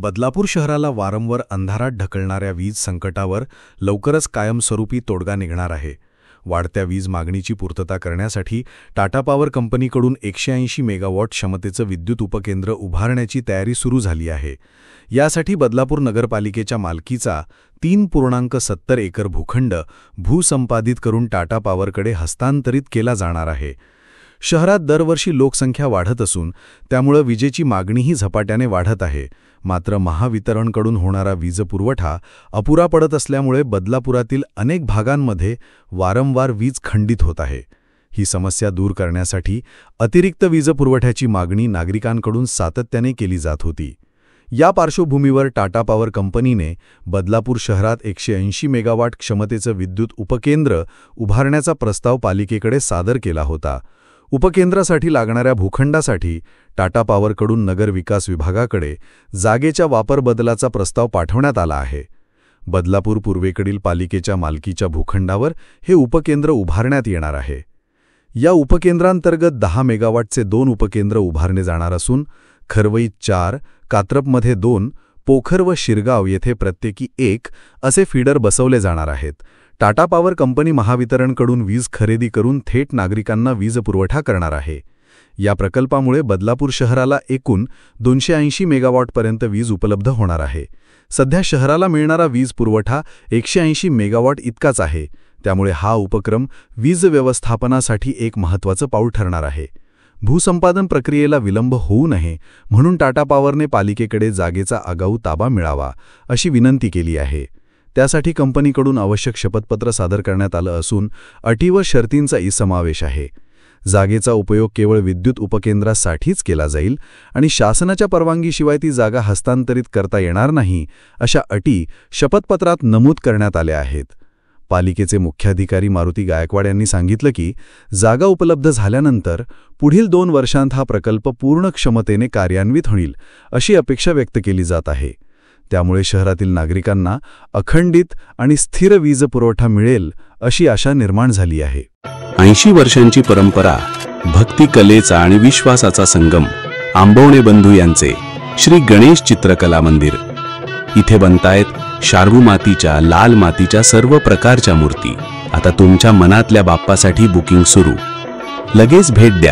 बदलापूर शहराला वारंवार अंधारात ढकलणाऱ्या वीज संकटावर लवकरच कायमस्वरूपी तोडगा निघणार आहे। वाढत्या वीज मागणीची पूर्तता करण्यासाठी टाटा पॉवर कंपनीकडून 180 मेगावॉट क्षमतेचं विद्युत उपकेंद्र उभारण्याची तयारी सुरू झाली आहे। यासाठी बदलापूर नगरपालिकेच्या मालकीचा 3.70 एकर भूखंड भूसंपादित करून टाटा पॉवरकडे हस्तांतरित केला जाणार आहे। शहरात दरवर्षी लोकसंख्या वाढत असून त्यामुळे विजेची मागणीही झपाट्याने वाढत आहे। मात्र महावितरणकडून होणारा वीजपुरवठा अपुरा पडत असल्यामुळे बदलापुरातील अनेक भागांमध्ये वारंवार वीज खंडित होत आहे। ही समस्या दूर करण्यासाठी अतिरिक्त वीजपुरवठ्याची मागणी नागरिकांकडून सातत्याने केली जात होती। या पार्श्वभूमीवर टाटा पॉवर कंपनीने बदलापूर शहरात 180 मेगावॉट क्षमतेचं विद्युत उपकेंद्र उभारण्याचा प्रस्ताव पालिकेकडे सादर केला होता। उपकेंद्रासाठी लागणाऱ्या भूखंडासाठी टाटा पॉवरकडून नगर विकास विभागाकडे जागेच्या वापर बदलाचा प्रस्ताव पाठवण्यात आला आहे। बदलापूर पूर्वेकडील पालिकेच्या मालकीच्या भूखंडावर हे उपकेंद्र उभारण्यात येणार आहे। या उपकेंद्रांतर्गत 10 मेगावॉटचे 2 उपकेंद्र उभारले जाणार असून खरवईत 4, कात्रपमध्ये 2, पोखर व शिरगाव येथे प्रत्येकी 1 असे फीडर बसवले जाणार आहेत। टाटा पॉवर कंपनी महावितरणकडून वीज खरेदी करून थेट नागरिकांना वीज पुरवठा करणार आहे। या प्रकल्पामुळे बदलापूर शहराला एकूण 280 मेगावॉटपर्यंत वीज उपलब्ध होणार आहे। सध्या शहराला मिळणारा वीज पुरवठा 180 मेगावॉट इतकाच आहे। त्यामुळे हा उपक्रम वीज व्यवस्थापनासाठी एक महत्त्वाचं पाऊल ठरणार आहे। भूसंपादन प्रक्रियेला विलंब होऊ नये म्हणून टाटा पॉवरने पालिकेकडे जागेचा आगाऊ ताबा मिळावा अशी विनंती केली आहे। त्यासाठी कंपनीकडून आवश्यक शपथपत्र सादर करण्यात आलं असून अटी व शर्तींचाही समावेश आहे। जागेचा उपयोग केवळ विद्युत उपकेंद्रासाठीच केला जाईल आणि शासनाच्या परवानगीशिवाय ती जागा हस्तांतरित करता येणार नाही अशा अटी शपथपत्रात नमूद करण्यात आल्या आहेत। पालिकेचे मुख्याधिकारी मारुती गायकवाड यांनी सांगितलं की जागा उपलब्ध झाल्यानंतर पुढील 2 वर्षांत हा प्रकल्प पूर्ण क्षमतेने कार्यान्वित होईल अशी अपेक्षा व्यक्त केली जात आहे। त्यामुळे शहरातील नागरिकांना अखंडित आणि स्थिर वीज पुरवठा मिळेल अशी आशा निर्माण झाली आहे। 80 वर्षांची परंपरा, भक्ती कलेचा आणि विश्वासाचा संगम, आंबवणे बंधू यांचे श्री गणेश चित्रकला मंदिर। इथे बनतायत शार्दूल मातीच्या, लाल मातीच्या सर्व प्रकारच्या मूर्ती। आता तुमच्या मनातल्या बाप्पासाठी बुकिंग सुरू। लगेच भेट द्या